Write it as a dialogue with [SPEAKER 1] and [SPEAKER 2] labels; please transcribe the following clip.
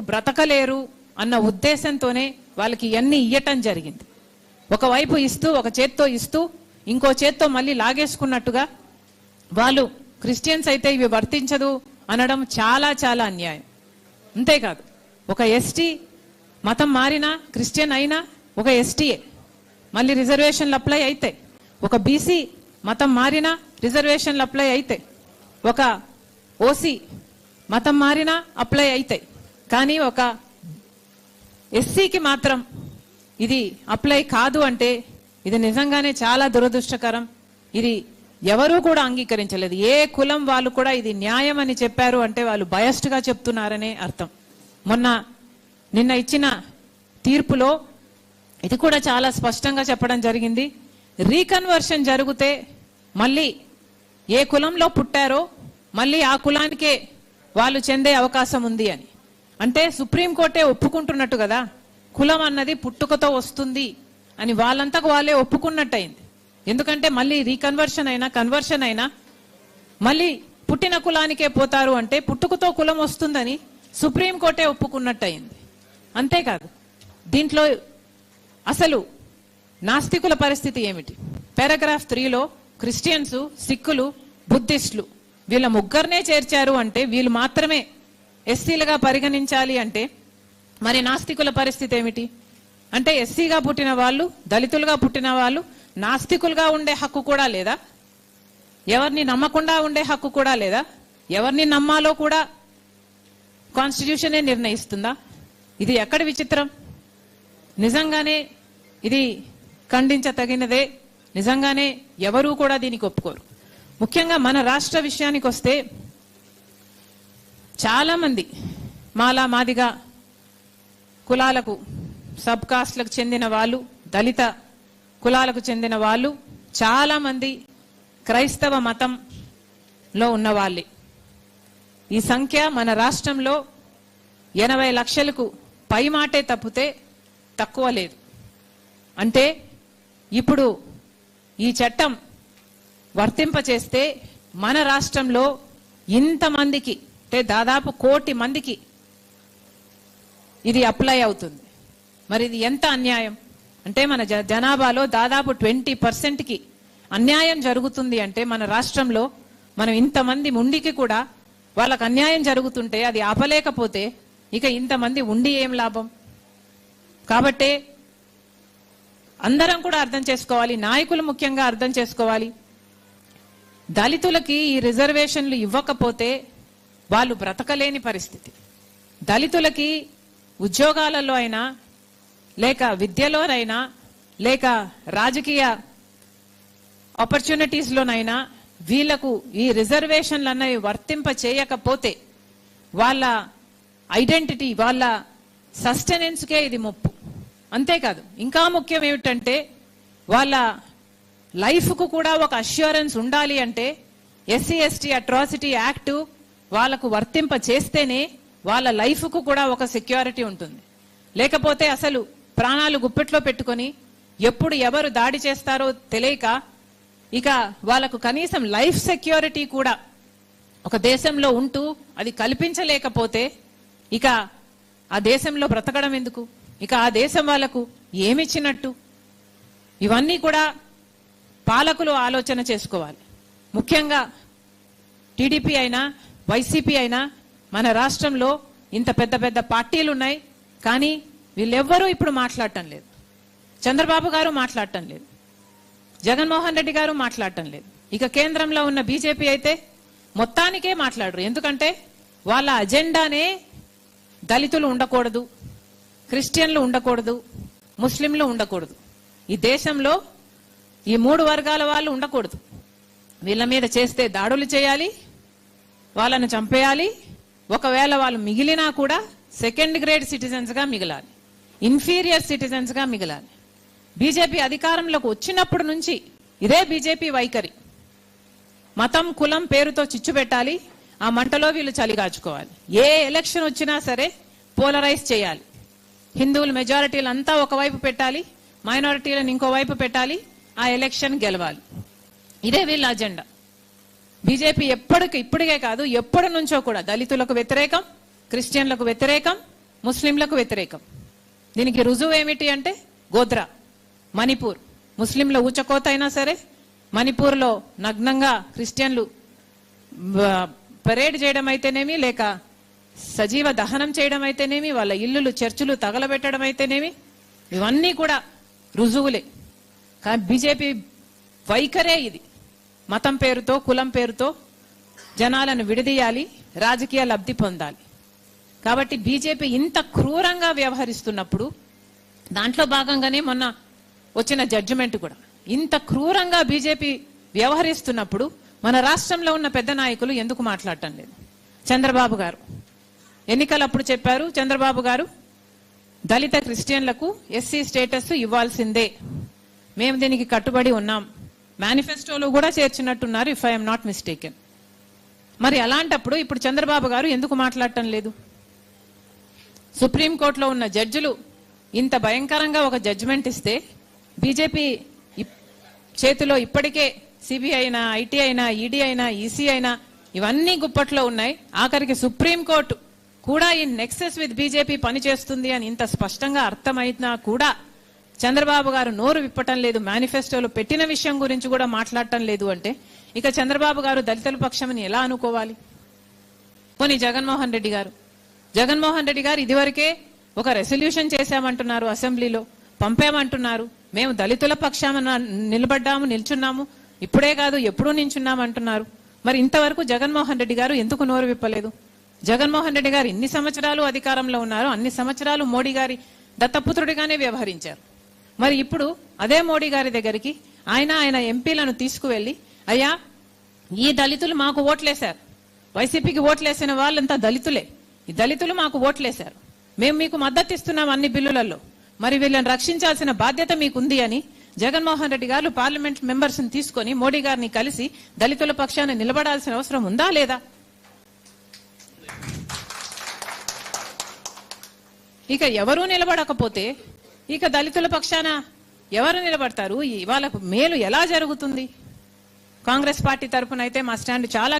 [SPEAKER 1] బ్రతకలేరు అన్న ఉద్దేశంతోనే వాళ్ళకి ఇవన్నీ ఇయ్యటం జరిగింది. ఒకవైపు ఇస్తూ ఒక చేత్తో ఇస్తూ ఇంకో చేత్తో మళ్ళీ లాగేసుకున్నట్టుగా వాళ్ళు క్రిస్టియన్స్ అయితే ఇవి వర్తించదు అనడం చాలా చాలా అన్యాయం. అంతేకాదు ఒక ఎస్టీ మతం మారినా క్రిస్టియన్ అయినా ఒక ఎస్టీఏ, మళ్ళీ రిజర్వేషన్లు అప్లై అయితే. ఒక బీసీ మతం మారినా రిజర్వేషన్లు అప్లై అయితే, ఒక ఓసీ మతం మారినా అప్లై అయితే. కానీ ఒక ఎస్సీకి మాత్రం ఇది అప్లై కాదు అంటే ఇది నిజంగానే చాలా దురదృష్టకరం. ఇది ఎవరూ కూడా అంగీకరించలేదు. ఏ కులం వాళ్ళు కూడా ఇది న్యాయం అని చెప్పారు అంటే వాళ్ళు బయస్డ్ గా చెప్తున్నారనే అర్థం. నిన్న ఇచ్చిన తీర్పులో ఇది కూడా చాలా స్పష్టంగా చెప్పడం జరిగింది. రీకన్వర్షన్ జరిగితే మళ్ళీ ఏ కులంలో పుట్టారో మళ్ళీ ఆ కులానికే వాళ్ళు చెందే అవకాశం ఉంది అని. అంటే సుప్రీంకోర్టే ఒప్పుకుంటున్నట్టు కదా, కులం అన్నది పుట్టుకతో వస్తుంది అని వాళ్ళంతకు వాళ్ళే ఒప్పుకున్నట్టయింది. ఎందుకంటే మళ్ళీ రీకన్వర్షన్ అయినా కన్వర్షన్ అయినా మళ్ళీ పుట్టిన కులానికే పోతారు అంటే పుట్టుకతో కులం వస్తుందని సుప్రీంకోర్టే ఒప్పుకున్నట్టయింది. అంతేకాదు దీంట్లో అసలు నాస్తికుల పరిస్థితి ఏమిటి? పారాగ్రాఫ్ 3లో క్రిస్టియన్స్, సిక్కులు, బుద్ధిస్టులు వీళ్ళ ముగ్గురినే చేర్చారు అంటే వీళ్ళు మాత్రమే ఎస్సీలుగా పరిగణించాలి అంటే మరి నాస్తికుల పరిస్థితి ఏమిటి? అంటే ఎస్సీగా పుట్టిన వాళ్ళు, దళితులుగా పుట్టిన వాళ్ళు నాస్తికులుగా ఉండే హక్కు కూడా లేదా? ఎవరిని నమ్మకుండా ఉండే హక్కు కూడా లేదా? ఎవరిని నమ్మాలో కూడా కాన్స్టిట్యూషనే నిర్ణయిస్తుందా? ఇది ఎక్కడి విచిత్రం? నిజంగానే ఇది ఖండించతగినదే. నిజంగానే ఎవరూ కూడా దీనికి ఒప్పుకోరు. ముఖ్యంగా మన రాష్ట్ర విషయానికి వస్తే చాలా మంది మాలా మాదిగా కులాలకు, సబ్ కాస్ట్లకు చెందిన వాళ్ళు, దళిత కులాలకు చెందిన వాళ్ళు చాలా మంది క్రైస్తవ మతంలో ఉన్న వాళ్ళే. ఈ సంఖ్య మన రాష్ట్రంలో 80 లక్షలకు పై మాటే తప్పితే తక్కువ లేదు. అంటే ఇప్పుడు ఈ చట్టం వర్తింపచేస్తే మన రాష్ట్రంలో ఇంతమందికి అంటే దాదాపు 1 కోటి మందికి ఇది అప్లై అవుతుంది. మరి ఇది ఎంత అన్యాయం? అంటే మన జనాభాలో దాదాపు 20%కి అన్యాయం జరుగుతుంది. అంటే మన రాష్ట్రంలో మనం ఇంతమంది ఉండికి కూడా వాళ్ళకు అన్యాయం జరుగుతుంటే అది ఆపలేకపోతే ఇక ఇంతమంది ఉండి ఏం లాభం? కాబట్టే అందరం కూడా అర్థం చేసుకోవాలి, నాయకులు ముఖ్యంగా అర్థం చేసుకోవాలి. దళితులకి ఈ రిజర్వేషన్లు ఇవ్వకపోతే వాళ్ళు బ్రతకలేని పరిస్థితి. దళితులకి ఉద్యోగాలలో అయినా, లేక విద్యలోనైనా, లేక రాజకీయ ఆపర్చునిటీస్లోనైనా వీళ్లకు ఈ రిజర్వేషన్లు అన్నవి వర్తింప చేయకపోతే వాళ్ళ ఐడెంటిటీ, వాళ్ళ సస్టెనెన్స్కే ఇది ముప్పు. అంతేకాదు ఇంకా ముఖ్యం ఏమిటంటే వాళ్ళ లైఫ్కు కూడా ఒక అష్యూరెన్స్ ఉండాలి. అంటే ఎస్సీ ఎస్టీ అట్రాసిటీ యాక్ట్ వాళ్ళకు వర్తింప చేస్తేనే వాళ్ళ లైఫ్కు కూడా ఒక సెక్యూరిటీ ఉంటుంది. లేకపోతే అసలు ప్రాణాలు గుప్పెట్లో పెట్టుకొని ఎప్పుడు ఎవరు దాడి చేస్తారో తెలియక ఇక వాళ్ళకు కనీసం లైఫ్ సెక్యూరిటీ కూడా ఒక దేశంలో ఉంటూ అది కల్పించలేకపోతే ఇక ఆ దేశంలో బ్రతకడం ఎందుకు? ఇక ఆ దేశం వాళ్ళకు ఏమిచ్చినట్టు? ఇవన్నీ కూడా పాలకులు ఆలోచన చేసుకోవాలి. ముఖ్యంగా టీడీపీ అయినా వైసీపీ అయినా మన రాష్ట్రంలో ఇంత పెద్ద పెద్ద పార్టీలు ఉన్నాయి, కానీ వీళ్ళెవ్వరూ ఇప్పుడు మాట్లాడటం లేదు. చంద్రబాబు గారు మాట్లాడటం లేదు, జగన్మోహన్ రెడ్డి గారు మాట్లాడటం లేదు. ఇక కేంద్రంలో ఉన్న బీజేపీ అయితే మొత్తానికే మాట్లాడరు. ఎందుకంటే వాళ్ళ అజెండానే దళితులు ఉండకూడదు, క్రిస్టియన్లు ఉండకూడదు, ముస్లింలు ఉండకూడదు. ఈ దేశంలో ఈ 3 వర్గాల వాళ్ళు ఉండకూడదు. వీళ్ళ మీద చేస్తే దాడులు చేయాలి, వాళ్ళను చంపేయాలి. ఒకవేళ వాళ్ళు మిగిలినా కూడా సెకండ్ గ్రేడ్ సిటిజన్స్ గా మిగలాలి, ఇన్ఫీరియర్ సిటిజన్స్ గా మిగలాలి. బీజేపీ అధికారంలోకి వచ్చినప్పటి నుంచి ఇదే బీజేపీ వైఖరి. మతం, కులం పేరుతో చిచ్చు పెట్టాలి, ఆ మంటలో వీళ్ళు చలిగాచుకోవాలి. ఏ ఎలక్షన్ వచ్చినా సరే పోలరైజ్ చేయాలి. హిందువులు మెజారిటీలు అంతా ఒకవైపు పెట్టాలి, మైనారిటీలను ఇంకోవైపు పెట్టాలి, ఆ ఎలక్షన్ గెలవాలి. ఇదే వీళ్ళ అజెండా. బీజేపీ ఇప్పటికే కాదు ఎప్పటి నుంచో కూడా దళితులకు వ్యతిరేకం, క్రిస్టియన్లకు వ్యతిరేకం, ముస్లింలకు వ్యతిరేకం. దీనికి రుజువు ఏమిటి అంటే గోధ్రా, మణిపూర్. ముస్లింల ఊచకోత అయినా సరే మణిపూర్లో నగ్నంగా క్రిస్టియన్లు పరేడ్ చేయడం అయితేనేమి, లేక సజీవ దహనం చేయడం అయితేనేమి, వాళ్ళ ఇల్లులు చర్చిలు తగలబెట్టడం అయితేనేమి, ఇవన్నీ కూడా రుజువులే. కానీ బీజేపీ వైఖరే ఇది. మతం పేరుతో, కులం పేరుతో జనాలను విడదీయాలి, రాజకీయ లబ్ధి పొందాలి. కాబట్టి బీజేపీ ఇంత క్రూరంగా వ్యవహరిస్తున్నప్పుడు, దాంట్లో భాగంగానే మొన్న వచ్చిన జడ్జిమెంట్ కూడా ఇంత క్రూరంగా బీజేపీ వ్యవహరిస్తున్నప్పుడు మన రాష్ట్రంలో ఉన్న పెద్ద నాయకులు ఎందుకు మాట్లాడటం లేదు? చంద్రబాబు గారు ఎన్నికలప్పుడు చెప్పారు, చంద్రబాబు గారు దళిత క్రిస్టియన్లకు ఎస్సీ స్టేటస్ ఇవ్వాల్సిందే, మేము దీనికి కట్టుబడి ఉన్నాం, మేనిఫెస్టోలో కూడా చేర్చినట్టున్నారు ఇఫ్ ఐఎమ్ నాట్ మిస్టేకెన్. మరి అలాంటప్పుడు ఇప్పుడు చంద్రబాబు గారు ఎందుకు మాట్లాడటం లేదు? సుప్రీంకోర్టులో ఉన్న జడ్జిలు ఇంత భయంకరంగా ఒక జడ్జిమెంట్ ఇస్తే బీజేపీ చేతిలో ఇప్పటికే సిబిఐ అయినా, ఐటీ అయినా, ఈడీ అయినా, ఈసీ అయినా ఇవన్నీ గుప్పట్లో ఉన్నాయి. ఆఖరికి సుప్రీంకోర్టు కూడా ఈ నెక్సెస్ విత్ బీజేపీ పనిచేస్తుంది అని ఇంత స్పష్టంగా అర్థమైనా కూడా చంద్రబాబు గారు నోరు విప్పటం లేదు, మేనిఫెస్టోలో పెట్టిన విషయం గురించి కూడా మాట్లాడటం లేదు అంటే ఇక చంద్రబాబు గారు దళితుల పక్షమని ఎలా అనుకోవాలి? పోనీ జగన్మోహన్ రెడ్డి గారు ఇదివరకే ఒక రెసల్యూషన్ చేశామంటున్నారు, అసెంబ్లీలో పంపామంటున్నారు, మేము దళితుల పక్షాన నిలబడ్డాము, నిల్చున్నాము, ఇప్పుడే కాదు ఎప్పుడూ నిల్చున్నామంటున్నారు. మరి ఇంతవరకు జగన్మోహన్ రెడ్డి గారు ఎందుకు నోరు విప్పలేదు? జగన్మోహన్ రెడ్డి గారు ఇన్ని సంవత్సరాలు అధికారంలో ఉన్నారు, అన్ని సంవత్సరాలు మోడీ గారి దత్తపుత్రుడిగానే వ్యవహరించారు. మరి ఇప్పుడు అదే మోడీ గారి దగ్గరికి ఆయన ఎంపీలను తీసుకువెళ్లి, అయ్యా ఈ దళితులు మాకు ఓట్లేశారు, వైసీపీకి ఓట్లేసిన వాళ్ళంతా దళితులే, ఈ దళితులు మాకు ఓట్లేశారు, మేము మీకు మద్దతు ఇస్తున్నాం అన్ని బిల్లులలో, మరి వీళ్ళని రక్షించాల్సిన బాధ్యత మీకుంది అని జగన్మోహన్ రెడ్డి గారు పార్లమెంట్ మెంబర్స్ ని తీసుకొని మోడీ గారిని కలిసి దళితుల పక్షాన నిలబడాల్సిన అవసరం ఉందా లేదా? ఇక ఎవరూ నిలబడకపోతే ఇక దళితుల పక్షాన ఎవరు నిలబడతారు? వాళ్ళకు మేలు ఎలా జరుగుతుంది? కాంగ్రెస్ పార్టీ తరఫున అయితే మా స్టాండ్ చాలా